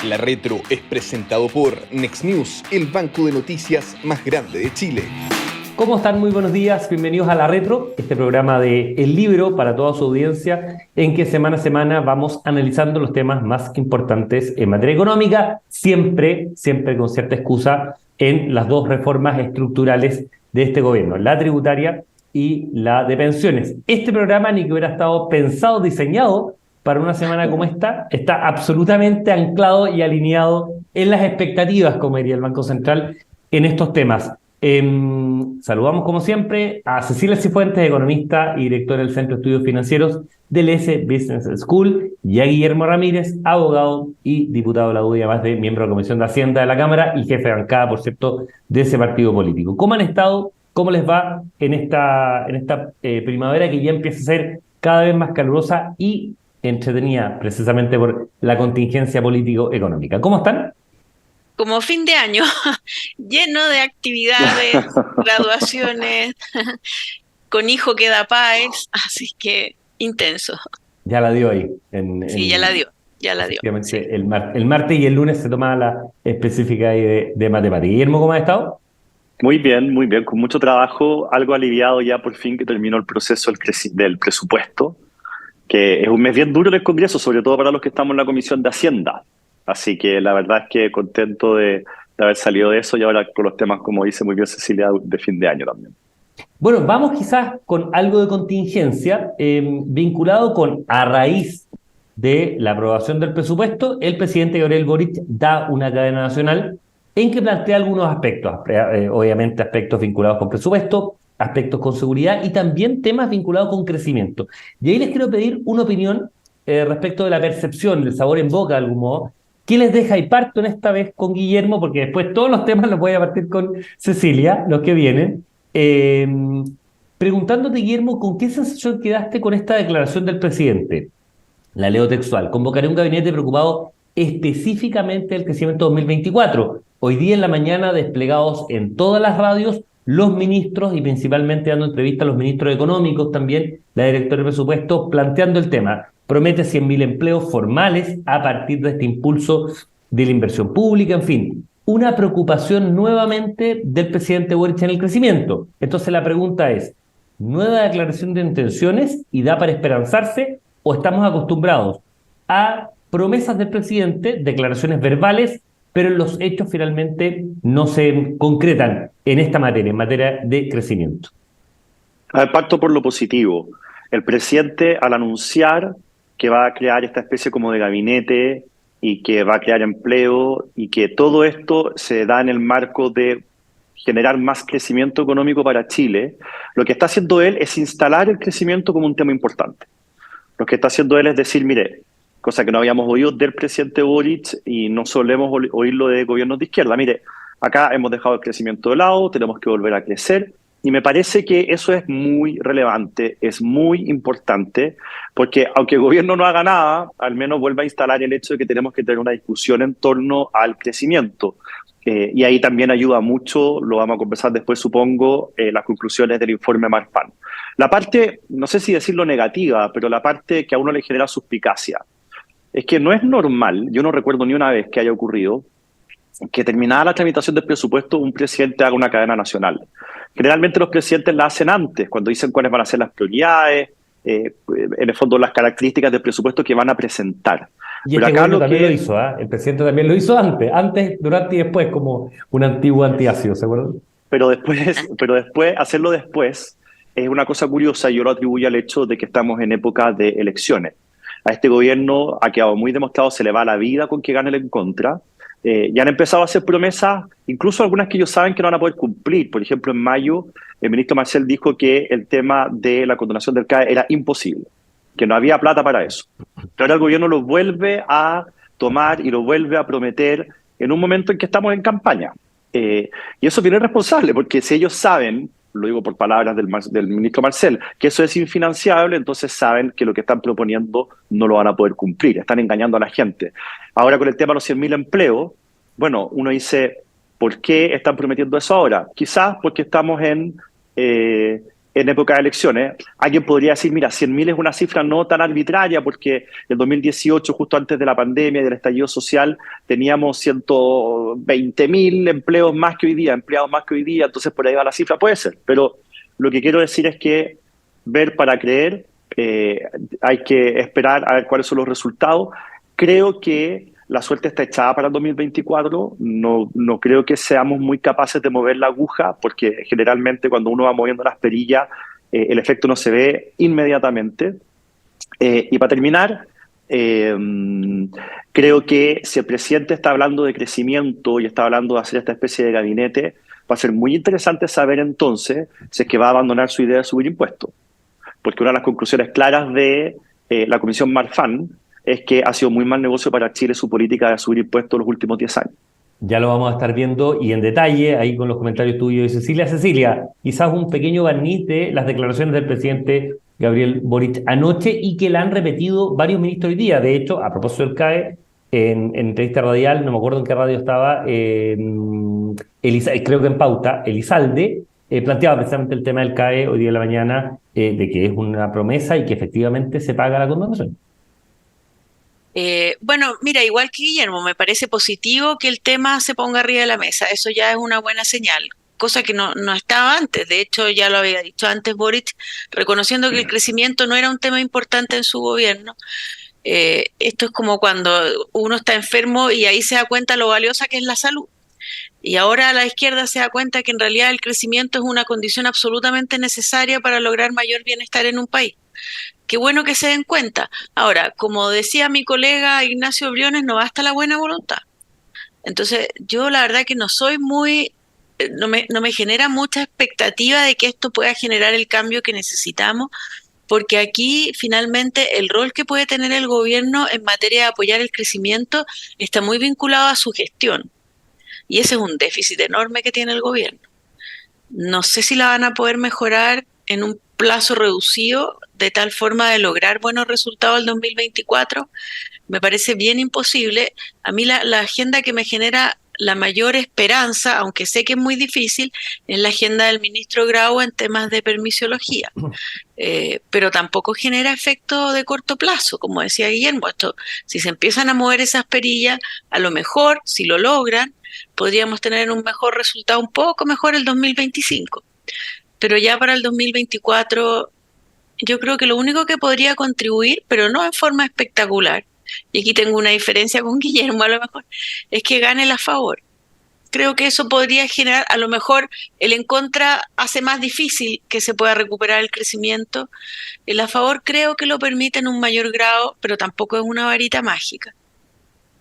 La Retro es presentado por Next News, el banco de noticias más grande de Chile. ¿Cómo están? Muy buenos días, bienvenidos a La Retro, este programa de El Libro para toda su audiencia, en que semana a semana vamos analizando los temas más importantes en materia económica, siempre con cierta excusa en las dos reformas estructurales de este gobierno, la tributaria y la de pensiones. Este programa, ni que hubiera estado pensado, diseñado para una semana como esta, está absolutamente anclado y alineado en las expectativas, como diría el Banco Central, en estos temas. Saludamos como siempre a Cecilia Cifuentes, economista y directora del Centro de Estudios Financieros del S Business School, y a Guillermo Ramírez, abogado y diputado de la UDI, además de miembro de la Comisión de Hacienda de la Cámara y jefe de bancada, por cierto, de ese partido político. ¿Cómo han estado? ¿Cómo les va en esta primavera que ya empieza a ser cada vez más calurosa y entretenida precisamente por la contingencia político-económica? ¿Cómo están? Como fin de año, lleno de actividades, graduaciones, con hijo que da paz, así que intenso. Ya la dio ahí. Sí, ya la dio. Efectivamente, Sí. el martes y el lunes se tomaba la específica ahí de matemáticas. Guillermo, ¿cómo has estado? Muy bien, con mucho trabajo, algo aliviado ya por fin que terminó el proceso del presupuesto, que es un mes bien duro en el Congreso, sobre todo para los que estamos en la Comisión de Hacienda. Así que la verdad es que contento de haber salido de eso y ahora con los temas, como dice muy bien Cecilia, de fin de año también. Bueno, vamos quizás con algo de contingencia vinculado con, a raíz de la aprobación del presupuesto, el presidente Gabriel Boric da una cadena nacional en que plantea algunos aspectos, obviamente aspectos vinculados con presupuesto, aspectos con seguridad y también temas vinculados con crecimiento. Y ahí les quiero pedir una opinión respecto de la percepción, del sabor en boca de algún modo. ¿Qué les deja? Y parto en esta vez con Guillermo, porque después todos los temas los voy a partir con Cecilia, los que vienen. Preguntándote, Guillermo, ¿con qué sensación quedaste con esta declaración del presidente? La leo textual. Convocaré un gabinete preocupado específicamente del crecimiento 2024. Hoy día en la mañana desplegados en todas las radios los ministros y principalmente dando entrevistas a los ministros económicos también, la directora de presupuesto, planteando el tema. Promete 100.000 empleos formales a partir de este impulso de la inversión pública, en fin. Una preocupación nuevamente del presidente Boric en el crecimiento. Entonces la pregunta es, ¿nueva declaración de intenciones y da para esperanzarse o estamos acostumbrados a promesas del presidente, declaraciones verbales, pero los hechos finalmente no se concretan en esta materia, en materia de crecimiento? Parto por lo positivo. El presidente, al anunciar que va a crear esta especie como de gabinete y que va a crear empleo y que todo esto se da en el marco de generar más crecimiento económico para Chile, lo que está haciendo él es instalar el crecimiento como un tema importante. Lo que está haciendo él es decir, mire, cosa que no habíamos oído del presidente Boric y no solemos oírlo de gobiernos de izquierda. Mire, acá hemos dejado el crecimiento de lado, tenemos que volver a crecer y me parece que eso es muy relevante, es muy importante, porque aunque el gobierno no haga nada, al menos vuelve a instalar el hecho de que tenemos que tener una discusión en torno al crecimiento. Y ahí también ayuda mucho, lo vamos a conversar después, supongo, las conclusiones del informe Marfan. La parte, no sé si decirlo negativa, pero la parte que a uno le genera suspicacia, es que no es normal, yo no recuerdo ni una vez que haya ocurrido, que terminada la tramitación del presupuesto un presidente haga una cadena nacional. Generalmente los presidentes la hacen antes, cuando dicen cuáles van a ser las prioridades, en el fondo las características del presupuesto que van a presentar. Y este gobierno también lo hizo, ¿eh? El presidente también lo hizo antes, durante y después, como un antiguo antiácido, ¿se acuerdan? Pero después, hacerlo después es una cosa curiosa, yo lo atribuyo al hecho de que estamos en época de elecciones. A este gobierno ha quedado muy demostrado, se le va la vida con que gane el en contra. Ya han empezado a hacer promesas, incluso algunas que ellos saben que no van a poder cumplir. Por ejemplo, en mayo, el ministro Marcel dijo que el tema de la condonación del CAE era imposible, que no había plata para eso. Pero ahora el gobierno lo vuelve a tomar y lo vuelve a prometer en un momento en que estamos en campaña. Y eso viene responsable, porque si ellos saben, lo digo por palabras del ministro Marcel, que eso es infinanciable, entonces saben que lo que están proponiendo no lo van a poder cumplir, están engañando a la gente. Ahora con el tema de los 100.000 empleos, bueno, uno dice, ¿por qué están prometiendo eso ahora? Quizás porque estamos en en época de elecciones. Alguien podría decir, mira, 100.000 es una cifra no tan arbitraria porque en 2018, justo antes de la pandemia y del estallido social, teníamos 120.000 empleados más que hoy día, entonces por ahí va la cifra, puede ser. Pero lo que quiero decir es que ver para creer, hay que esperar a ver cuáles son los resultados. Creo que la suerte está echada para el 2024. No creo que seamos muy capaces de mover la aguja, porque generalmente cuando uno va moviendo las perillas, el efecto no se ve inmediatamente. Y para terminar, creo que si el presidente está hablando de crecimiento y está hablando de hacer esta especie de gabinete, va a ser muy interesante saber entonces si es que va a abandonar su idea de subir impuestos. Porque una de las conclusiones claras de la Comisión Marfan es que ha sido muy mal negocio para Chile su política de subir impuestos los últimos 10 años. Ya lo vamos a estar viendo y en detalle, ahí con los comentarios tuyos de Cecilia. Cecilia, quizás un pequeño barniz de las declaraciones del presidente Gabriel Boric anoche y que la han repetido varios ministros hoy día. De hecho, a propósito del CAE, en entrevista radial, no me acuerdo en qué radio estaba, creo que en Pauta, Elizalde, planteaba precisamente el tema del CAE hoy día en la mañana, de que es una promesa y que efectivamente se paga la condonación. Bueno, mira, igual que Guillermo, me parece positivo que el tema se ponga arriba de la mesa. Eso ya es una buena señal, cosa que no estaba antes. De hecho, ya lo había dicho antes Boric, reconociendo que el crecimiento no era un tema importante en su gobierno. Esto es como cuando uno está enfermo y ahí se da cuenta lo valiosa que es la salud. Y ahora la izquierda se da cuenta que en realidad el crecimiento es una condición absolutamente necesaria para lograr mayor bienestar en un país. Qué bueno que se den cuenta. Ahora, como decía mi colega Ignacio Briones, no basta la buena voluntad. Entonces, yo la verdad que no me genera mucha expectativa de que esto pueda generar el cambio que necesitamos, porque aquí finalmente el rol que puede tener el gobierno en materia de apoyar el crecimiento está muy vinculado a su gestión. Y ese es un déficit enorme que tiene el gobierno. No sé si la van a poder mejorar en un plazo reducido de tal forma de lograr buenos resultados el 2024. Me parece bien imposible. A mí la agenda que me genera la mayor esperanza, aunque sé que es muy difícil, es la agenda del ministro Grau en temas de permisología. Pero tampoco genera efecto de corto plazo, como decía Guillermo. Si se empiezan a mover esas perillas, a lo mejor, si lo logran, podríamos tener un mejor resultado, un poco mejor el 2025. Pero ya para el 2024, yo creo que lo único que podría contribuir, pero no en forma espectacular, y aquí tengo una diferencia con Guillermo a lo mejor, es que gane el a favor. Creo que eso podría generar, a lo mejor el en contra hace más difícil que se pueda recuperar el crecimiento. El a favor creo que lo permite en un mayor grado, pero tampoco es una varita mágica.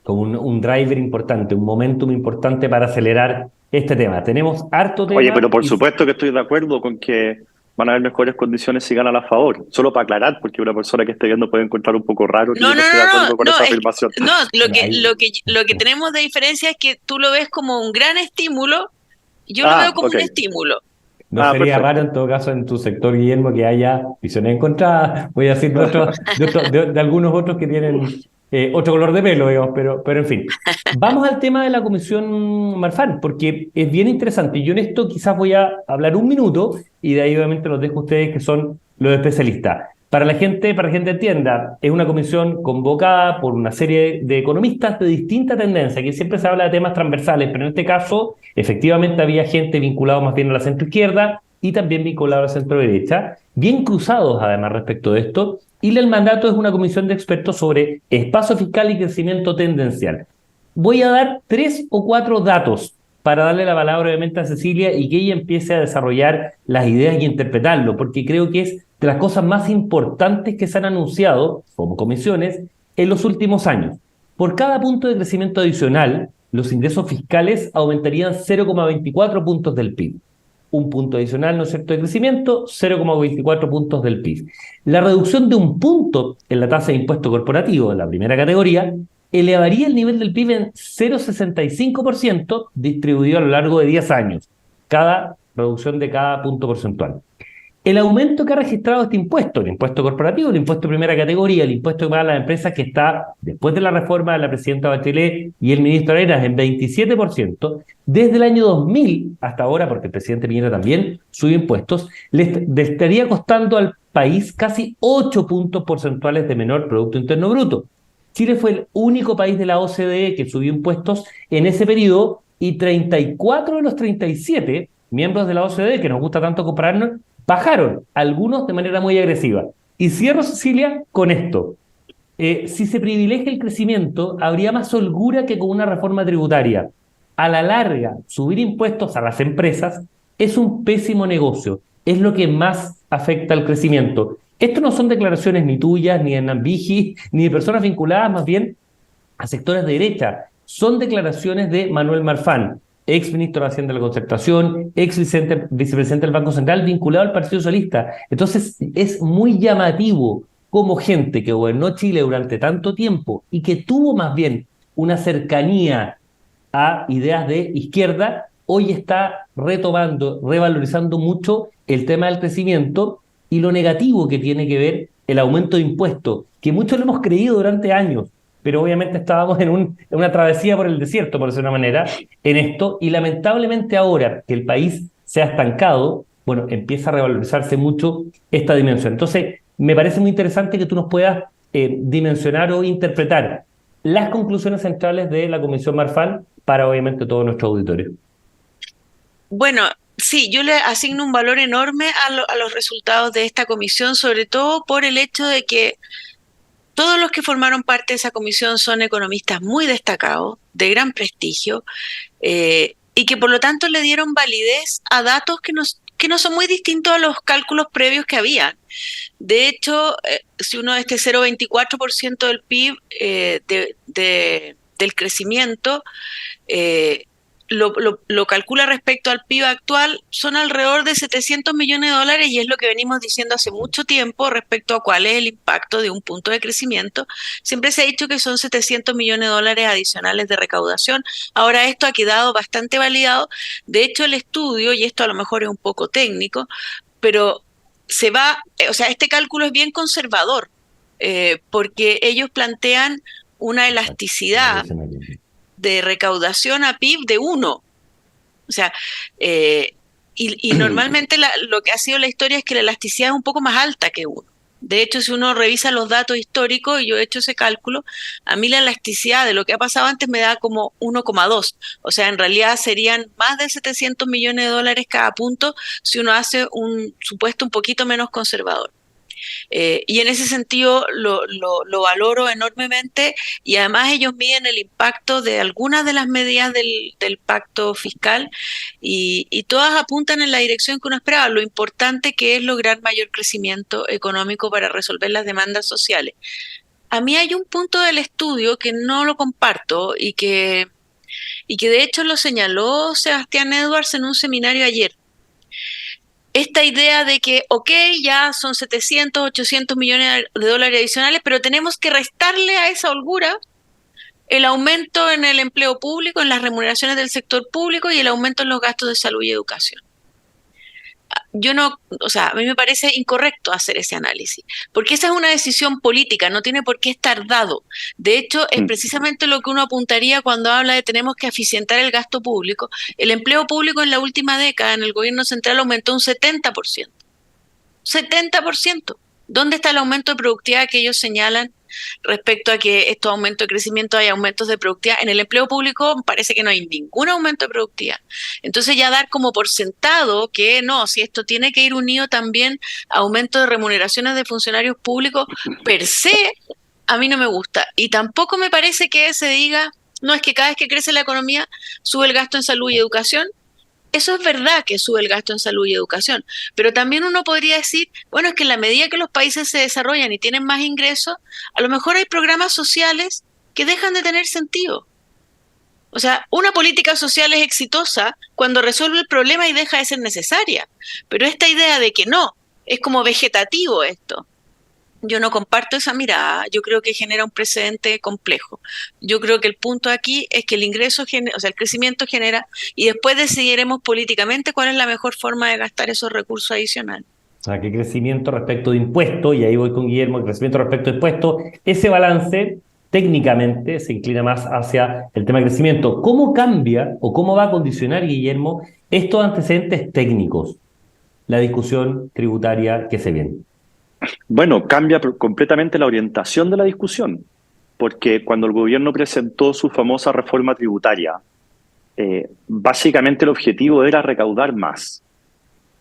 Como un driver importante, un momentum importante para acelerar este tema. Tenemos harto tema. Oye, pero por supuesto que estoy de acuerdo con que van a haber mejores condiciones si ganan a favor. Solo para aclarar, porque una persona que esté viendo puede encontrar un poco raro que yo no esté de acuerdo con esa afirmación. Lo que tenemos de diferencia es que tú lo ves como un gran estímulo, yo lo veo como un estímulo. No sería raro en todo caso en tu sector, Guillermo, que haya visiones encontradas, voy a decir de algunos otros que tienen otro color de pelo, digamos, pero en fin. Vamos al tema de la Comisión Marfan, porque es bien interesante. Yo en esto quizás voy a hablar un minuto y de ahí obviamente los dejo a ustedes que son los especialistas. Para que la gente entienda, es una comisión convocada por una serie de economistas de distinta tendencia, que siempre se habla de temas transversales, pero en este caso efectivamente había gente vinculada más bien a la centroizquierda y también vinculada a la centroderecha, bien cruzados además respecto de esto, y el mandato es una comisión de expertos sobre espacio fiscal y crecimiento tendencial. Voy a dar 3 o 4 datos para darle la palabra obviamente a Cecilia y que ella empiece a desarrollar las ideas y interpretarlo, porque creo que es de las cosas más importantes que se han anunciado como comisiones en los últimos años. Por cada punto de crecimiento adicional, los ingresos fiscales aumentarían 0,24 puntos del PIB. Un punto adicional, ¿no es cierto?, de crecimiento, 0,24 puntos del PIB. La reducción de un punto en la tasa de impuesto corporativo, en la primera categoría, elevaría el nivel del PIB en 0,65% distribuido a lo largo de 10 años, cada reducción de cada punto porcentual. El aumento que ha registrado este impuesto, el impuesto corporativo, el impuesto de primera categoría, el impuesto que pagan las empresas, que está, después de la reforma de la presidenta Bachelet y el ministro Arenas, en 27%, desde el año 2000 hasta ahora, porque el presidente Piñera también subió impuestos, le estaría costando al país casi 8 puntos porcentuales de menor Producto Interno Bruto. Chile fue el único país de la OCDE que subió impuestos en ese periodo, y 34 de los 37 miembros de la OCDE, que nos gusta tanto compararnos, bajaron, algunos de manera muy agresiva. Y cierro, Cecilia, con esto. Si se privilegia el crecimiento, habría más holgura que con una reforma tributaria. A la larga, subir impuestos a las empresas es un pésimo negocio. Es lo que más afecta al crecimiento. Esto no son declaraciones ni tuyas, ni de Hernán Vigi, ni de personas vinculadas más bien a sectores de derecha. Son declaraciones de Manuel Marfán, ex ministro de Hacienda de la Concertación, ex vicepresidente del Banco Central, vinculado al Partido Socialista. Entonces, es muy llamativo cómo gente que gobernó Chile durante tanto tiempo y que tuvo más bien una cercanía a ideas de izquierda, hoy está retomando, revalorizando mucho el tema del crecimiento y lo negativo que tiene que ver el aumento de impuestos, que muchos lo hemos creído durante años, pero obviamente estábamos en una travesía por el desierto, por decirlo de una manera, en esto, y lamentablemente ahora que el país se ha estancado, bueno, empieza a revalorizarse mucho esta dimensión. Entonces, me parece muy interesante que tú nos puedas dimensionar o interpretar las conclusiones centrales de la Comisión Marfán para, obviamente, todo nuestro auditorio. Bueno, sí, yo le asigno un valor enorme a los resultados de esta comisión, sobre todo por el hecho de que todos los que formaron parte de esa comisión son economistas muy destacados, de gran prestigio, y que por lo tanto le dieron validez a datos que no son muy distintos a los cálculos previos que había. De hecho, si uno este 0,24% del PIB del crecimiento lo calcula respecto al PIB actual, son alrededor de 700 millones de dólares, y es lo que venimos diciendo hace mucho tiempo respecto a cuál es el impacto de un punto de crecimiento. Siempre se ha dicho que son 700 millones de dólares adicionales de recaudación. Ahora esto ha quedado bastante validado. De hecho, el estudio, y esto a lo mejor es un poco técnico, pero este cálculo es bien conservador, porque ellos plantean una elasticidad de recaudación a PIB de 1. O sea, y normalmente lo que ha sido la historia es que la elasticidad es un poco más alta que 1. De hecho, si uno revisa los datos históricos, y yo he hecho ese cálculo, a mí la elasticidad de lo que ha pasado antes me da como 1,2. O sea, en realidad serían más de 700 millones de dólares cada punto si uno hace un supuesto un poquito menos conservador. Y en ese sentido lo valoro enormemente, y además ellos miden el impacto de algunas de las medidas del pacto fiscal, y todas apuntan en la dirección que uno esperaba, lo importante que es lograr mayor crecimiento económico para resolver las demandas sociales. A mí hay un punto del estudio que no lo comparto y que de hecho lo señaló Sebastián Edwards en un seminario ayer. Esta idea de que, ok, ya son 700, 800 millones de dólares adicionales, pero tenemos que restarle a esa holgura el aumento en el empleo público, en las remuneraciones del sector público, y el aumento en los gastos de salud y educación. A mí me parece incorrecto hacer ese análisis, porque esa es una decisión política, no tiene por qué estar dado. De hecho, es precisamente lo que uno apuntaría cuando habla de tenemos que eficientar el gasto público. El empleo público en la última década en el gobierno central aumentó un 70%. 70%. ¿Dónde está el aumento de productividad que ellos señalan respecto a que estos aumentos de crecimiento hay aumentos de productividad? En el empleo público parece que no hay ningún aumento de productividad. Entonces ya dar como por sentado que no, si esto tiene que ir unido también a aumento de remuneraciones de funcionarios públicos, per se, a mí no me gusta. Y tampoco me parece que se diga, no, es que cada vez que crece la economía sube el gasto en salud y educación. Eso es verdad, que sube el gasto en salud y educación, pero también uno podría decir, bueno, es que en la medida que los países se desarrollan y tienen más ingresos, a lo mejor hay programas sociales que dejan de tener sentido. O sea, una política social es exitosa cuando resuelve el problema y deja de ser necesaria, pero esta idea de que no, es como vegetativo esto. Yo no comparto esa mirada, yo creo que genera un precedente complejo. Yo creo que el punto aquí es que el el crecimiento genera, y después decidiremos políticamente cuál es la mejor forma de gastar esos recursos adicionales. sea, que crecimiento respecto de impuestos, y ahí voy con Guillermo, crecimiento respecto de impuestos, ese balance técnicamente se inclina más hacia el tema de crecimiento. ¿Cómo cambia o cómo va a condicionar, Guillermo, estos antecedentes técnicos la discusión tributaria que se viene? Bueno, cambia completamente la orientación de la discusión, porque cuando el gobierno presentó su famosa reforma tributaria, básicamente el objetivo era recaudar más.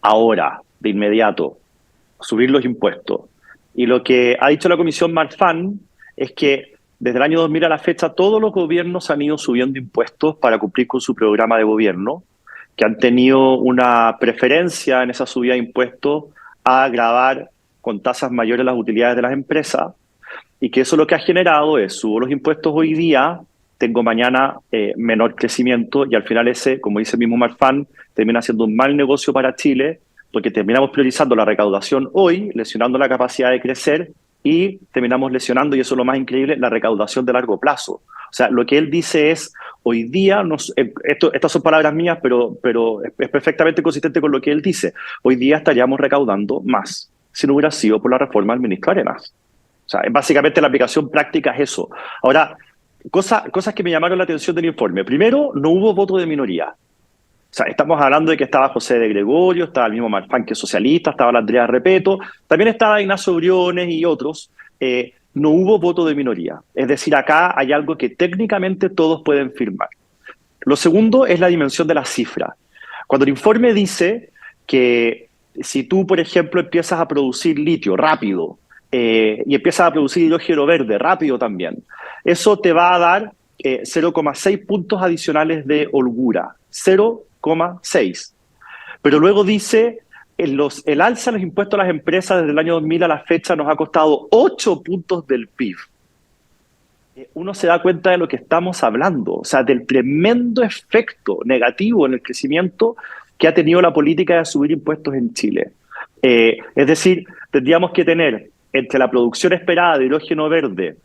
Ahora, de inmediato, subir los impuestos. Y lo que ha dicho la Comisión Marfan es que desde el año 2000 a la fecha todos los gobiernos han ido subiendo impuestos para cumplir con su programa de gobierno, que han tenido una preferencia en esa subida de impuestos a gravar con tasas mayores las utilidades de las empresas, y que eso lo que ha generado es, subo los impuestos hoy día, tengo mañana menor crecimiento, y al final ese, como dice el mismo Marfan, termina siendo un mal negocio para Chile, porque terminamos priorizando la recaudación hoy, lesionando la capacidad de crecer, y terminamos lesionando, y eso es lo más increíble, la recaudación de largo plazo. O sea, lo que él dice es, hoy día, estas son palabras mías, pero es perfectamente consistente con lo que él dice, hoy día estaríamos recaudando más, si no hubiera sido por la reforma del ministro Arenas. O sea, básicamente la aplicación práctica es eso. Ahora, cosas que me llamaron la atención del informe. Primero, no hubo voto de minoría. O sea, estamos hablando de que estaba José de Gregorio, estaba el mismo Marfan, que es socialista, estaba la Andrea Repeto, también estaba Ignacio Briones y otros. No hubo voto de minoría. Es decir, acá hay algo que técnicamente todos pueden firmar. Lo segundo es la dimensión de la cifra. Cuando el informe dice que si tú, por ejemplo, empiezas a producir litio rápido y empiezas a producir hidrógeno verde rápido también, eso te va a dar 0,6 puntos adicionales de holgura. 0,6. Pero luego dice, el alza en los impuestos a las empresas desde el año 2000 a la fecha nos ha costado 8 puntos del PIB. Uno se da cuenta de lo que estamos hablando, o sea, del tremendo efecto negativo en el crecimiento que ha tenido la política de subir impuestos en Chile. Es decir, tendríamos que tener entre la producción esperada de hidrógeno verde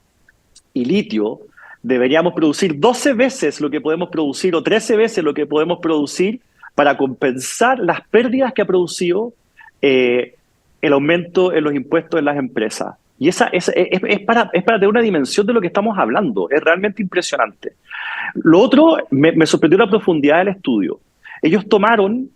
y litio, deberíamos producir 12 veces lo que podemos producir o 13 veces lo que podemos producir para compensar las pérdidas que ha producido el aumento en los impuestos en las empresas. Y esa es para tener una dimensión de lo que estamos hablando. Es realmente impresionante. Lo otro, me sorprendió la profundidad del estudio. Ellos tomaron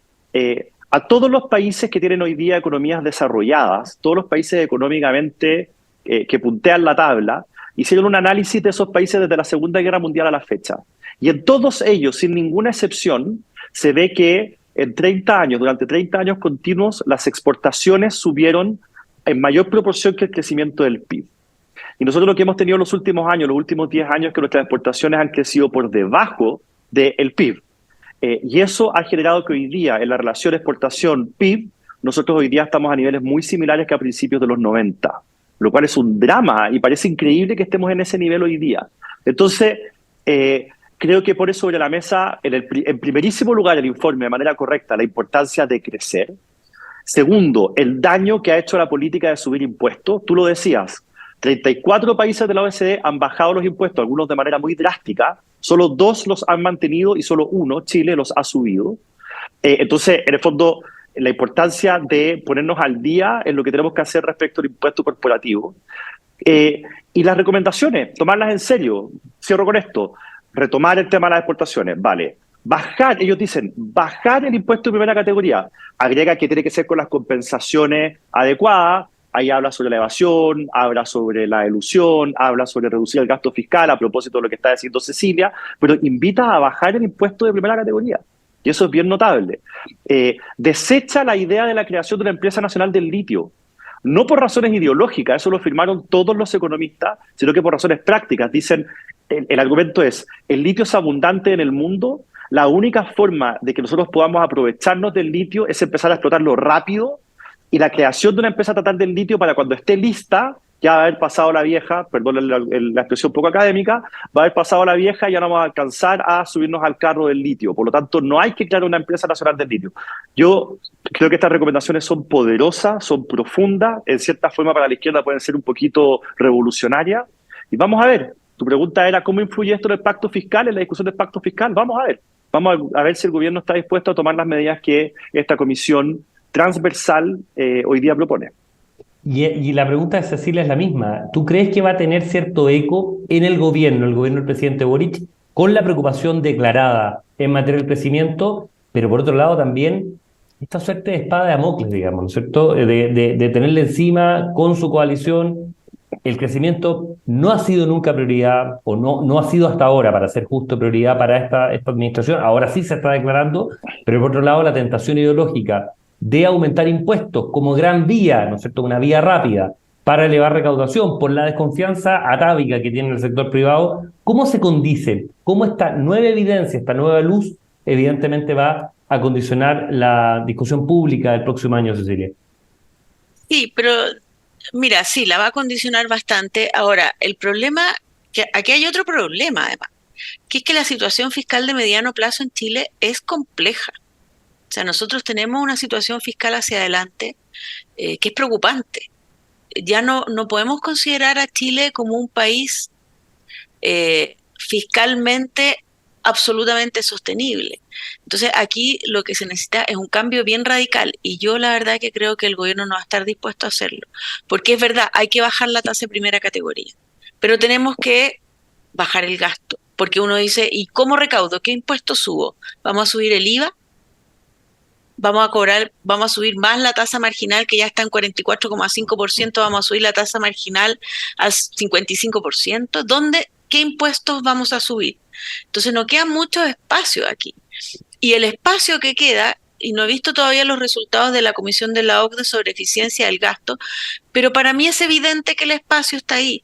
a todos los países que tienen hoy día economías desarrolladas, todos los países económicamente que puntean la tabla, hicieron un análisis de esos países desde la Segunda Guerra Mundial a la fecha. Y en todos ellos, sin ninguna excepción, se ve que en 30 años, durante 30 años continuos, las exportaciones subieron en mayor proporción que el crecimiento del PIB. Y nosotros lo que hemos tenido en los últimos años, los últimos 10 años, es que nuestras exportaciones han crecido por debajo del PIB. Y eso ha generado que hoy día, en la relación exportación-PIB, nosotros hoy día estamos a niveles muy similares que a principios de los 90, lo cual es un drama y parece increíble que estemos en ese nivel hoy día. Entonces, creo que pone sobre la mesa, en primerísimo lugar, el informe de manera correcta, la importancia de crecer. Segundo, el daño que ha hecho la política de subir impuestos. Tú lo decías, 34 países de la OECD han bajado los impuestos, algunos de manera muy drástica, solo 2 los han mantenido y solo 1, Chile, los ha subido. Entonces, en el fondo, la importancia de ponernos al día en lo que tenemos que hacer respecto al impuesto corporativo. Y las recomendaciones, tomarlas en serio. Cierro con esto. Retomar el tema de las exportaciones, vale. Bajar, ellos dicen, bajar el impuesto de primera categoría. Agrega que tiene que ser con las compensaciones adecuadas. Ahí habla sobre la evasión, habla sobre la elusión, habla sobre reducir el gasto fiscal a propósito de lo que está diciendo Cecilia, pero invita a bajar el impuesto de primera categoría. Y eso es bien notable. Desecha la idea de la creación de una empresa nacional del litio. No por razones ideológicas, eso lo firmaron todos los economistas, sino que por razones prácticas. Dicen, el argumento es, el litio es abundante en el mundo, la única forma de que nosotros podamos aprovecharnos del litio es empezar a explotarlo rápido, y la creación de una empresa estatal del litio para cuando esté lista, ya va a haber pasado la vieja, perdón la expresión poco académica, va a haber pasado la vieja y ya no vamos a alcanzar a subirnos al carro del litio. Por lo tanto, no hay que crear una empresa nacional del litio. Yo creo que estas recomendaciones son poderosas, son profundas, en cierta forma para la izquierda pueden ser un poquito revolucionarias. Y vamos a ver, tu pregunta era ¿cómo influye esto en el pacto fiscal, en la discusión del pacto fiscal? Vamos a ver si el gobierno está dispuesto a tomar las medidas que esta comisión transversal hoy día propone. Y la pregunta de Cecilia es la misma. ¿Tú crees que va a tener cierto eco en el gobierno del presidente Boric, con la preocupación declarada en materia del crecimiento, pero por otro lado también esta suerte de espada de Damocles, digamos, ¿no es cierto?, de tenerle encima con su coalición? El crecimiento no ha sido nunca prioridad, o no ha sido hasta ahora, para ser justo, prioridad para esta administración. Ahora sí se está declarando, pero por otro lado la tentación ideológica de aumentar impuestos como gran vía, ¿no es cierto?, una vía rápida para elevar recaudación por la desconfianza atávica que tiene el sector privado. ¿Cómo se condicen? ¿Cómo esta nueva evidencia, esta nueva luz, evidentemente va a condicionar la discusión pública del próximo año, Cecilia? Sí, pero mira, sí, la va a condicionar bastante. Ahora, el problema, que aquí hay otro problema además, que es que la situación fiscal de mediano plazo en Chile es compleja. O sea, nosotros tenemos una situación fiscal hacia adelante que es preocupante. Ya no podemos considerar a Chile como un país fiscalmente absolutamente sostenible. Entonces aquí lo que se necesita es un cambio bien radical, y yo la verdad que creo que el gobierno no va a estar dispuesto a hacerlo, porque es verdad, hay que bajar la tasa de primera categoría, pero tenemos que bajar el gasto, porque uno dice, ¿y cómo recaudo? ¿Qué impuestos subo? ¿Vamos a subir el IVA? Vamos a subir más la tasa marginal, que ya está en 44,5%, vamos a subir la tasa marginal al 55%. ¿Qué impuestos vamos a subir? Entonces no queda mucho espacio aquí. Y el espacio que queda, y no he visto todavía los resultados de la Comisión de la OCDE sobre eficiencia del gasto, pero para mí es evidente que el espacio está ahí.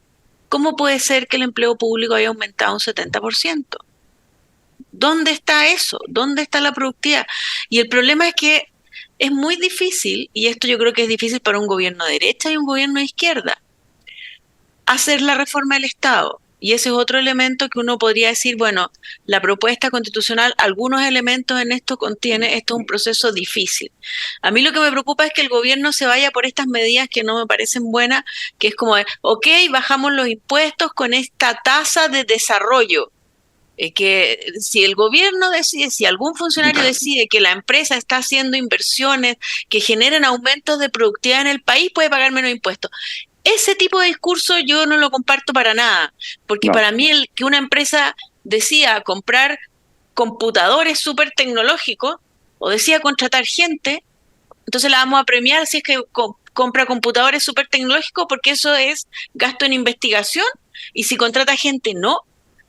¿Cómo puede ser que el empleo público haya aumentado un 70%? ¿Dónde está eso? ¿Dónde está la productividad? Y el problema es que es muy difícil, y esto yo creo que es difícil para un gobierno de derecha y un gobierno de izquierda, hacer la reforma del Estado. Y ese es otro elemento que uno podría decir, bueno, la propuesta constitucional, algunos elementos en esto contiene, esto es un proceso difícil. A mí lo que me preocupa es que el gobierno se vaya por estas medidas que no me parecen buenas, que es como, ok, bajamos los impuestos con esta tasa de desarrollo. Que si el gobierno decide, si algún funcionario decide que la empresa está haciendo inversiones que generen aumentos de productividad en el país, puede pagar menos impuestos. Ese tipo de discurso yo no lo comparto para nada, porque no. Para mí que una empresa decida comprar computadores súper tecnológicos o decida contratar gente, entonces la vamos a premiar si es que compra computadores súper tecnológicos, porque eso es gasto en investigación, y si contrata gente no.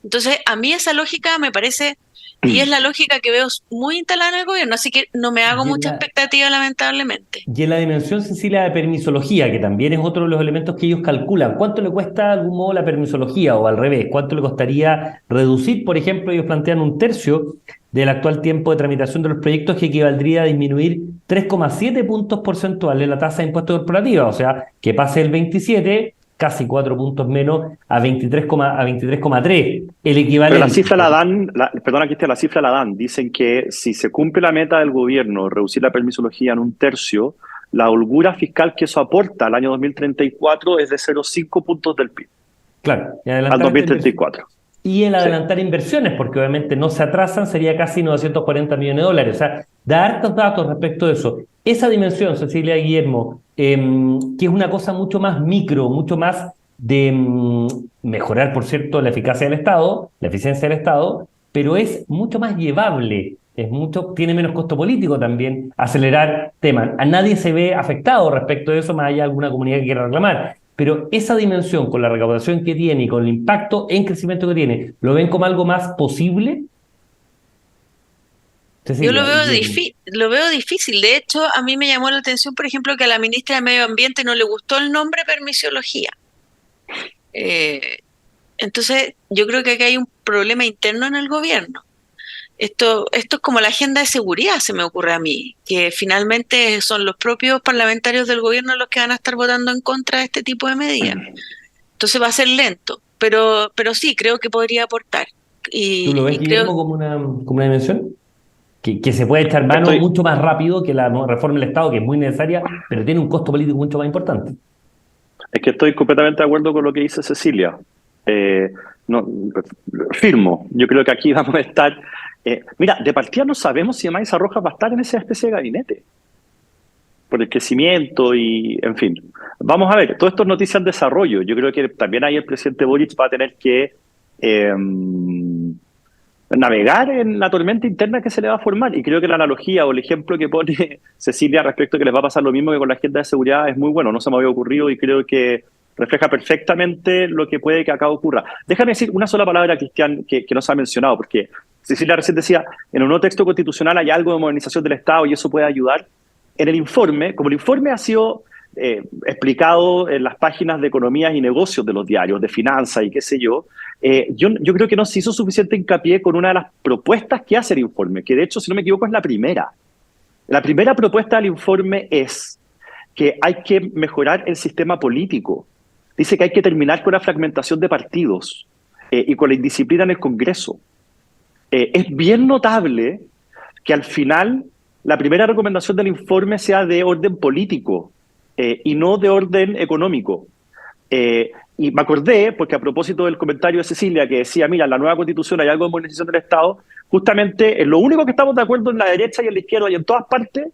Entonces, a mí esa lógica me parece, y es la lógica que veo muy instalada en el gobierno, así que no me hago mucha expectativa, lamentablemente. Y en la dimensión, Cecilia, de permisología, que también es otro de los elementos que ellos calculan, ¿cuánto le cuesta de algún modo la permisología, o al revés, cuánto le costaría reducir? Por ejemplo, ellos plantean 1/3 del actual tiempo de tramitación de los proyectos, que equivaldría a disminuir 3,7 puntos porcentuales la tasa de impuesto corporativa, o sea, que pase el 27, casi 4 puntos menos, a 23,3. El equivalente. Pero la cifra la dan, perdona, Cristian, la cifra la dan. Dicen que si se cumple la meta del gobierno, reducir la permisología en 1/3, la holgura fiscal que eso aporta al año 2034 es de 0,5 puntos del PIB. Claro. Al 2034. Y el adelantar inversiones, porque obviamente no se atrasan, sería casi 940 millones de dólares. O sea, da hartos datos respecto de eso. Esa dimensión, Cecilia, Guillermo, que es una cosa mucho más micro, mucho más de mejorar, por cierto, la eficacia del Estado, la eficiencia del Estado, pero es mucho más llevable, tiene menos costo político también acelerar temas. A nadie se ve afectado respecto de eso, más allá de alguna comunidad que quiera reclamar. Pero esa dimensión, con la recaudación que tiene y con el impacto en crecimiento que tiene, ¿lo ven como algo más posible? Yo lo veo difícil. De hecho, a mí me llamó la atención, por ejemplo, que a la ministra de Medio Ambiente no le gustó el nombre permisología. Entonces, yo creo que aquí hay un problema interno en el gobierno. Esto es como la agenda de seguridad, se me ocurre a mí, que finalmente son los propios parlamentarios del gobierno los que van a estar votando en contra de este tipo de medidas. Entonces va a ser lento, pero sí, creo que podría aportar. ¿Tú lo ves, Guillermo, como una dimensión? Que se puede echar mano mucho más rápido que la reforma del Estado, que es muy necesaria, pero tiene un costo político mucho más importante. Es que estoy completamente de acuerdo con lo que dice Cecilia. Firmo. Yo creo que aquí vamos a estar... mira, de partida no sabemos si Maíz Rojas va a estar en esa especie de gabinete. por el crecimiento y, en fin. Vamos a ver, todo esto es noticia en desarrollo. Yo creo que también ahí el presidente Boric va a tener que navegar en la tormenta interna que se le va a formar. Y creo que la analogía o el ejemplo que pone Cecilia respecto a que les va a pasar lo mismo que con la agenda de seguridad es muy bueno. No se me había ocurrido y creo que refleja perfectamente lo que puede que acá ocurra. Déjame decir una sola palabra, Cristian, que no se ha mencionado, porque Cecilia recién decía, en un nuevo texto constitucional hay algo de modernización del Estado y eso puede ayudar. En el informe, como el informe ha sido explicado en las páginas de economías y negocios de los diarios, de finanzas y qué sé yo, yo creo que no se hizo suficiente hincapié con una de las propuestas que hace el informe, que de hecho, si no me equivoco, es la primera. La primera propuesta del informe es que hay que mejorar el sistema político. Dice que hay que terminar con la fragmentación de partidos y con la indisciplina en el Congreso. Es bien notable que al final la primera recomendación del informe sea de orden político y no de orden económico. Y me acordé, porque a propósito del comentario de Cecilia que decía, mira, en la nueva Constitución hay algo de modernización del Estado, justamente es lo único que estamos de acuerdo en la derecha y en la izquierda y en todas partes,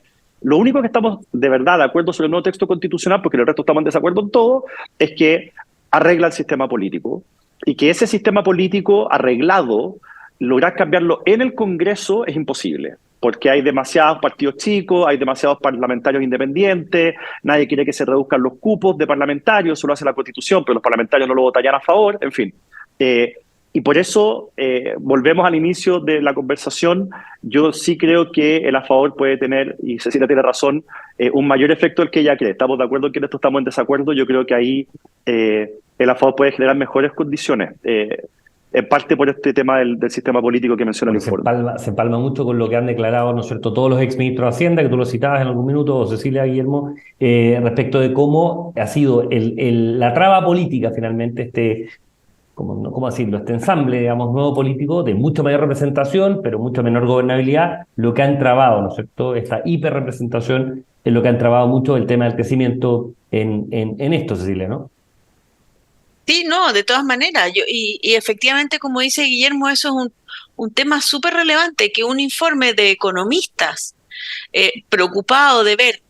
lo único que estamos de verdad de acuerdo sobre el nuevo texto constitucional, porque el resto estamos en desacuerdo en todo, es que arregla el sistema político. Y que ese sistema político arreglado, lograr cambiarlo en el Congreso es imposible. Porque hay demasiados partidos chicos, hay demasiados parlamentarios independientes, nadie quiere que se reduzcan los cupos de parlamentarios, eso lo hace la Constitución, pero los parlamentarios no lo votarían a favor, en fin. Y por eso, volvemos al inicio de la conversación, yo sí creo que el a favor puede tener, y Cecilia tiene razón, un mayor efecto del que ella cree. Estamos de acuerdo en que en esto estamos en desacuerdo, yo creo que ahí el a favor puede generar mejores condiciones. En parte por este tema del sistema político que menciona el informe. Se empalma mucho con lo que han declarado, ¿no es cierto?, todos los exministros de Hacienda, que tú lo citabas en algún minuto, o Cecilia, Guillermo, respecto de cómo ha sido la traba política, finalmente, ¿cómo decirlo?, este ensamble, digamos, nuevo político, de mucho mayor representación, pero mucho menor gobernabilidad, lo que ha entrabado, ¿no es cierto?, esta hiperrepresentación es lo que ha entrabado mucho el tema del crecimiento en esto, Cecilia, ¿no? Sí, no, de todas maneras, y efectivamente, como dice Guillermo, eso es un tema súper relevante, que un informe de economistas preocupado de ver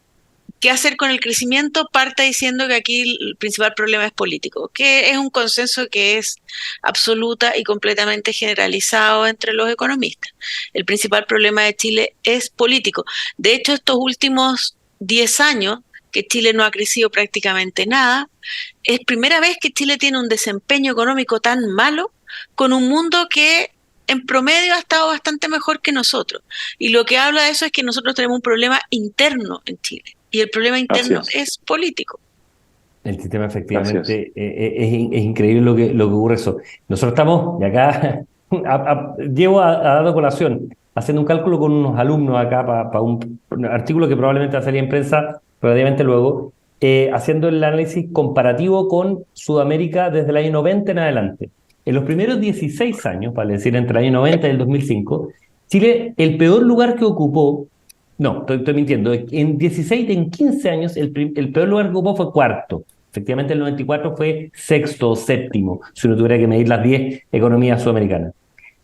qué hacer con el crecimiento parta diciendo que aquí el principal problema es político, que es un consenso que es absoluta y completamente generalizado entre los economistas. El principal problema de Chile es político. De hecho, estos últimos 10 años, que Chile no ha crecido prácticamente nada, es primera vez que Chile tiene un desempeño económico tan malo con un mundo que en promedio ha estado bastante mejor que nosotros. Y lo que habla de eso es que nosotros tenemos un problema interno en Chile. Y el problema interno es político. El sistema efectivamente es increíble lo que ocurre eso. Nosotros estamos, y acá llevo a dar colación, haciendo un cálculo con unos alumnos acá para un artículo que probablemente va a salir en prensa relativamente luego, haciendo el análisis comparativo con Sudamérica desde el año 90 en adelante. En los primeros 16 años, vale decir, entre el año 90 y el 2005, Chile, el peor lugar que ocupó, no, estoy mintiendo, en 15 años, el peor lugar que ocupó fue cuarto. Efectivamente, el 94 fue sexto o séptimo, si uno tuviera que medir las 10 economías sudamericanas.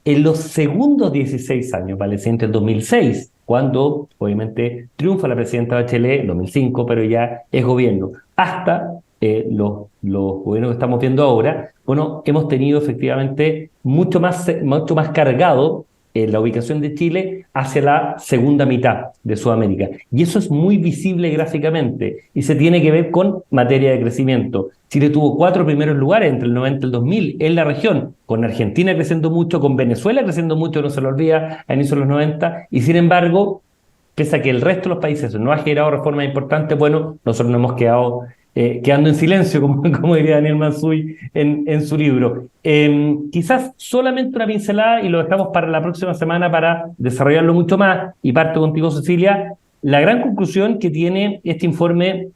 En los segundos 16 años, vale decir, entre el 2006, cuando obviamente triunfa la presidenta Bachelet, en 2005, pero ya es gobierno, hasta los gobiernos que estamos viendo ahora, bueno, hemos tenido efectivamente mucho más cargado la ubicación de Chile hacia la segunda mitad de Sudamérica. Y eso es muy visible gráficamente y se tiene que ver con materia de crecimiento. Chile tuvo 4 primeros lugares entre el 90 y el 2000 en la región, con Argentina creciendo mucho, con Venezuela creciendo mucho, no se lo olvida, a inicios de los 90, y sin embargo, pese a que el resto de los países no ha generado reformas importantes, bueno, nosotros nos hemos quedado quedando en silencio, como diría Daniel Mansuy en su libro. Quizás solamente una pincelada, y lo dejamos para la próxima semana para desarrollarlo mucho más, y parto contigo, Cecilia. La gran conclusión que tiene este informe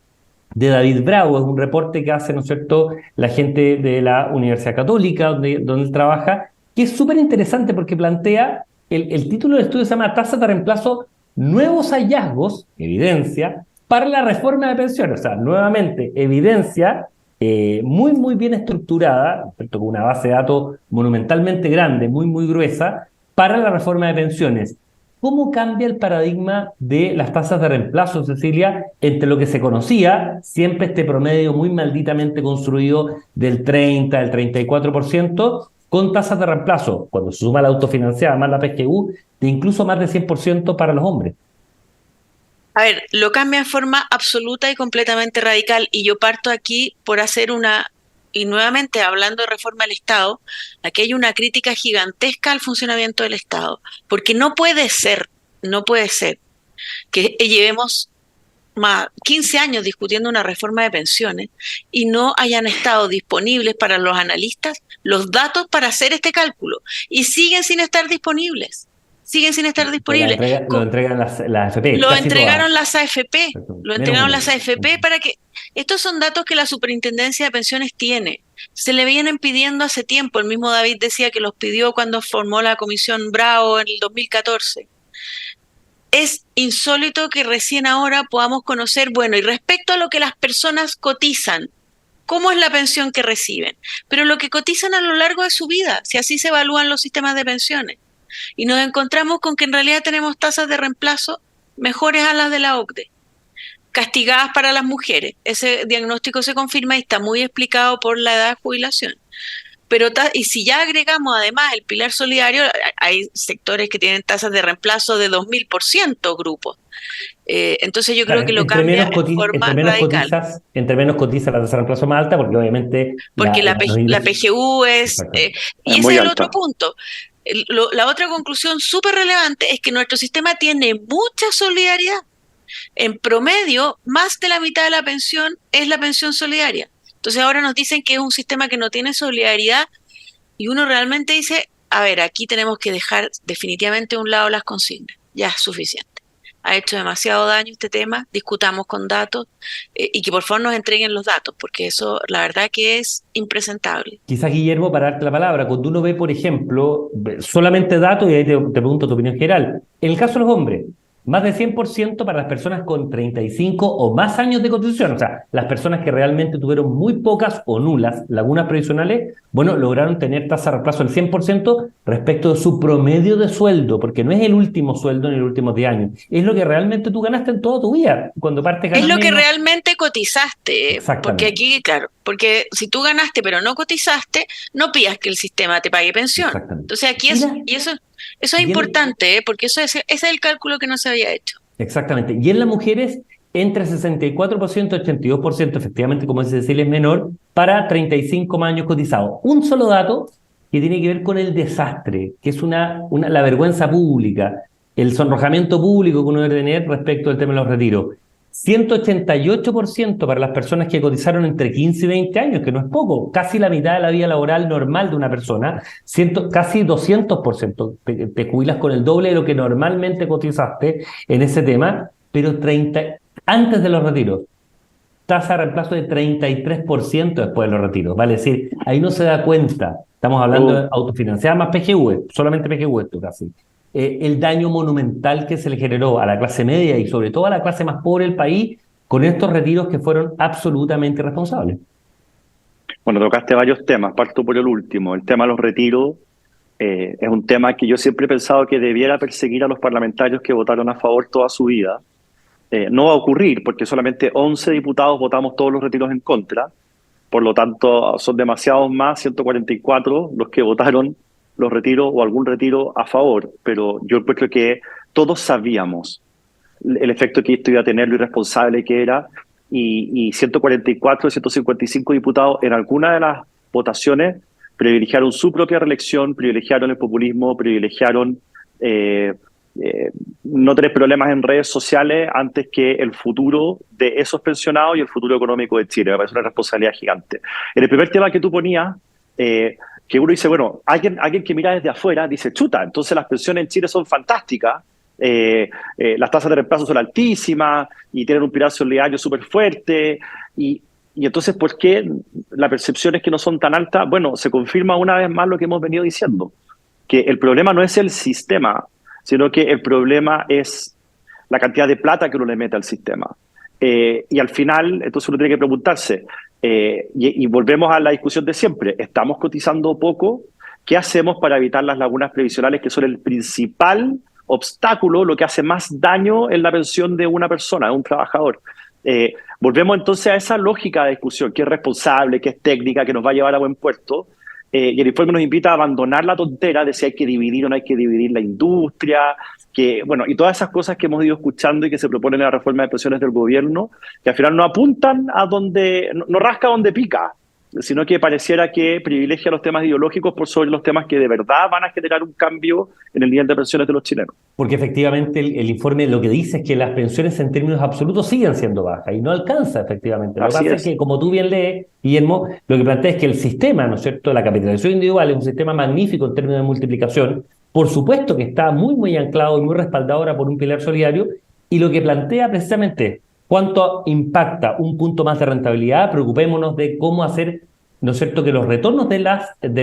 de David Bravo es un reporte que hace, ¿no es cierto?, la gente de la Universidad Católica, donde él trabaja, que es súper interesante porque plantea, el título del estudio se llama Tasa de reemplazo, nuevos hallazgos, evidencia, para la reforma de pensiones. O sea, nuevamente, evidencia muy, muy bien estructurada, con una base de datos monumentalmente grande, muy, muy gruesa, para la reforma de pensiones. ¿Cómo cambia el paradigma de las tasas de reemplazo, Cecilia, entre lo que se conocía, siempre este promedio muy malditamente construido del 30, del 34%, con tasas de reemplazo, cuando se suma la autofinanciada más la PGU, de incluso más de 100% para los hombres? A ver, lo cambia en forma absoluta y completamente radical, y yo parto aquí por hacer y nuevamente hablando de reforma del Estado, aquí hay una crítica gigantesca al funcionamiento del Estado, porque no puede ser que llevemos más 15 años discutiendo una reforma de pensiones y no hayan estado disponibles para los analistas los datos para hacer este cálculo, y siguen sin estar disponibles. Lo entregan las AFP. Lo Casi entregaron todas. las AFP, Exacto. lo Menos entregaron una. las AFP para que... Estos son datos que la Superintendencia de Pensiones tiene. Se le vienen pidiendo hace tiempo. El mismo David decía que los pidió cuando formó la Comisión Bravo en el 2014. Es insólito que recién ahora podamos conocer, bueno, y respecto a lo que las personas cotizan, cómo es la pensión que reciben, pero lo que cotizan a lo largo de su vida, si así se evalúan los sistemas de pensiones. Y nos encontramos con que en realidad tenemos tasas de reemplazo mejores a las de la OCDE, castigadas para las mujeres. Ese diagnóstico se confirma y está muy explicado por la edad de jubilación. Pero y si ya agregamos además el pilar solidario, hay sectores que tienen tasas de reemplazo de 2000% grupos. Entonces yo creo que lo cambia en forma radical. Entre menos cotiza la tasa de reemplazo más alta, porque obviamente porque la PGU es... y ese es el otro punto. La otra conclusión súper relevante es que nuestro sistema tiene mucha solidaridad. En promedio, más de la mitad de la pensión es la pensión solidaria. Entonces ahora nos dicen que es un sistema que no tiene solidaridad, y uno realmente dice, a ver, aquí tenemos que dejar definitivamente a un lado las consignas. Ya es suficiente. Ha hecho demasiado daño este tema, discutamos con datos, y que por favor nos entreguen los datos, porque eso la verdad que es impresentable. Quizás, Guillermo, para darte la palabra, cuando uno ve, por ejemplo, solamente datos, y ahí te pregunto tu opinión general, en el caso de los hombres, más de 100% para las personas con 35 o más años de cotización, o sea, las personas que realmente tuvieron muy pocas o nulas lagunas previsionales, bueno, lograron tener tasa de reemplazo del 100% respecto de su promedio de sueldo, porque no es el último sueldo en los últimos 10 años, es lo que realmente tú ganaste en toda tu vida. Cuando partes ganas es lo menos, que realmente cotizaste, porque aquí, claro, porque si tú ganaste pero no cotizaste, no pidas que el sistema te pague pensión. Entonces aquí eso es importante, porque ese es el cálculo que no se había hecho. Exactamente. Y en las mujeres, entre 64% y 82%, efectivamente, como dice Cecilia, es menor, para 35 años cotizados. Un solo dato que tiene que ver con el desastre, que es la vergüenza pública, el sonrojamiento público que uno debe tener respecto al tema de los retiros. 188% para las personas que cotizaron entre 15 y 20 años, que no es poco, casi la mitad de la vida laboral normal de una persona, casi 200%, te jubilas con el doble de lo que normalmente cotizaste en ese tema, pero antes de los retiros, tasa de reemplazo de 33% después de los retiros, vale decir, ahí no se da cuenta, estamos hablando de autofinanciada más PGV, solamente PGV esto casi. El daño monumental que se le generó a la clase media y sobre todo a la clase más pobre del país con estos retiros que fueron absolutamente irresponsables. Bueno, tocaste varios temas, parto por el último. El tema de los retiros es un tema que yo siempre he pensado que debiera perseguir a los parlamentarios que votaron a favor toda su vida. No va a ocurrir porque solamente 11 diputados votamos todos los retiros en contra, por lo tanto son demasiados más, 144 los que votaron los retiros o algún retiro a favor, pero yo creo que todos sabíamos el efecto que esto iba a tener, lo irresponsable que era, y 144 de 155 diputados en alguna de las votaciones privilegiaron su propia reelección, privilegiaron el populismo, privilegiaron no tener problemas en redes sociales antes que el futuro de esos pensionados y el futuro económico de Chile. Me parece una responsabilidad gigante. En el primer tema que tú ponías, que uno dice, bueno, alguien que mira desde afuera dice, chuta, entonces las pensiones en Chile son fantásticas, las tasas de reemplazo son altísimas y tienen un pilar solidario súper fuerte, y entonces, ¿por qué la percepción es que no son tan altas? Bueno, se confirma una vez más lo que hemos venido diciendo, que el problema no es el sistema, sino que el problema es la cantidad de plata que uno le mete al sistema. Y al final, entonces uno tiene que preguntarse, y volvemos a la discusión de siempre, ¿estamos cotizando poco? ¿Qué hacemos para evitar las lagunas previsionales que son el principal obstáculo lo que hace más daño en la pensión de una persona, de un trabajador. Volvemos entonces a esa lógica de discusión, que es responsable, que es técnica, que nos va a llevar a buen puerto. Y el informe nos invita a abandonar la tontera de si hay que dividir o no hay que dividir la industria, y todas esas cosas que hemos ido escuchando y que se proponen en la reforma de pensiones del gobierno, que al final no apuntan a donde, no rasca donde pica, sino que pareciera que privilegia los temas ideológicos por sobre los temas que de verdad van a generar un cambio en el nivel de pensiones de los chilenos. Porque efectivamente el informe lo que dice es que las pensiones en términos absolutos siguen siendo bajas y no alcanza efectivamente. Lo que pasa es que, como tú bien lees, Guillermo, lo que plantea es que el sistema, ¿no es cierto?, la capitalización individual es un sistema magnífico en términos de multiplicación, por supuesto que está muy, muy anclado y muy respaldado ahora por un pilar solidario, y lo que plantea precisamente cuánto impacta un punto más de rentabilidad. Preocupémonos de cómo hacer, ¿no es cierto?, que los retornos de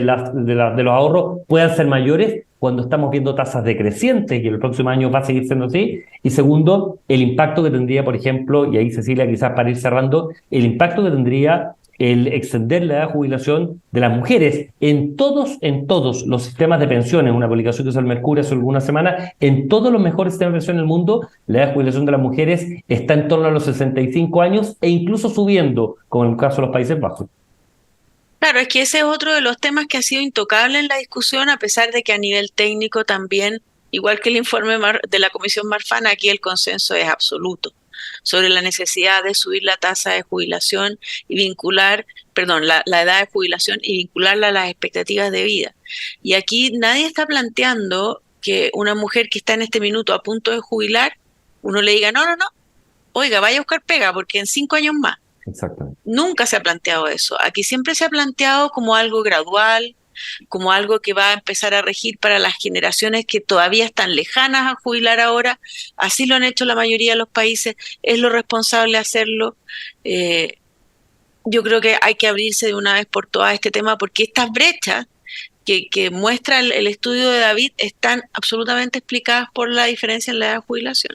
los ahorros puedan ser mayores cuando estamos viendo tasas decrecientes, y el próximo año va a seguir siendo así. Y segundo, el impacto que tendría, por ejemplo, y ahí Cecilia, quizás para ir cerrando, el impacto que tendría el extender la edad de jubilación de las mujeres en todos los sistemas de pensiones. Una publicación que hizo el Mercurio hace algunas semanas: en todos los mejores sistemas de pensión del mundo, la edad de jubilación de las mujeres está en torno a los 65 años e incluso subiendo, como en el caso de los Países Bajos. Claro, es que ese es otro de los temas que ha sido intocable en la discusión, a pesar de que a nivel técnico también, igual que el informe de la Comisión Marfan, aquí el consenso es absoluto sobre la necesidad de subir la tasa de jubilación y vincular, la edad de jubilación y vincularla a las expectativas de vida. Y aquí nadie está planteando que una mujer que está en este minuto a punto de jubilar, uno le diga, no, oiga, vaya a buscar pega porque en 5 años más. Exactamente. Nunca se ha planteado eso. Aquí siempre se ha planteado como algo gradual, como algo que va a empezar a regir para las generaciones que todavía están lejanas a jubilar ahora. Así lo han hecho la mayoría de los países, es lo responsable hacerlo. Yo creo que hay que abrirse de una vez por todas a este tema, porque estas brechas que muestra el estudio de David están absolutamente explicadas por la diferencia en la edad de jubilación.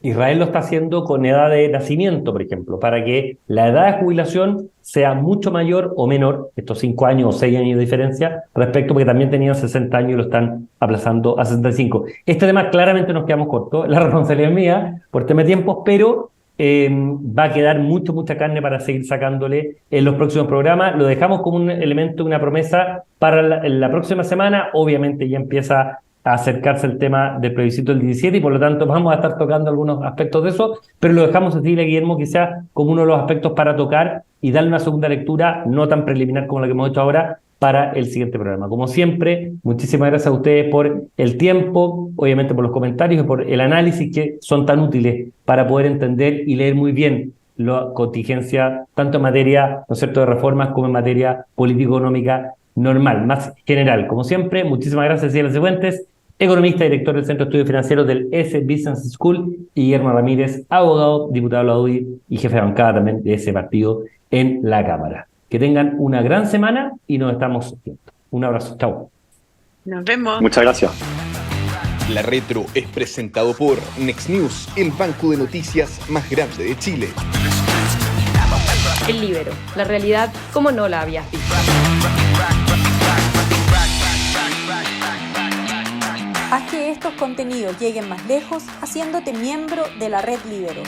Israel lo está haciendo con edad de nacimiento, por ejemplo, para que la edad de jubilación sea mucho mayor o menor, estos 5 años o 6 años de diferencia, respecto, porque también tenían 60 años y lo están aplazando a 65. Este tema claramente nos quedamos cortos, la responsabilidad es mía por tema de tiempos, pero va a quedar mucha carne para seguir sacándole en los próximos programas. Lo dejamos como un elemento, una promesa para la próxima semana. Obviamente ya empieza a acercarse el tema del plebiscito del 17 y por lo tanto vamos a estar tocando algunos aspectos de eso, pero lo dejamos así, Guillermo, quizás como uno de los aspectos para tocar y darle una segunda lectura no tan preliminar como la que hemos hecho ahora para el siguiente programa. Como siempre, muchísimas gracias a ustedes por el tiempo, obviamente por los comentarios y por el análisis que son tan útiles para poder entender y leer muy bien la contingencia, tanto en materia, ¿no es cierto?, de reformas como en materia político-económica normal, más general. Como siempre, muchísimas gracias, Cecilia Cifuentes, economista y director del Centro de Estudios Financieros del S Business School, y Guillermo Ramírez, abogado, diputado de la UDI y jefe de bancada también de ese partido en la Cámara. Que tengan una gran semana y nos estamos viendo. Un abrazo, chao. Nos vemos. Muchas gracias. La Retro es presentado por Next News, el banco de noticias más grande de Chile. El Líbero, la realidad como no la habías visto. Haz que estos contenidos lleguen más lejos haciéndote miembro de la Red Líbero.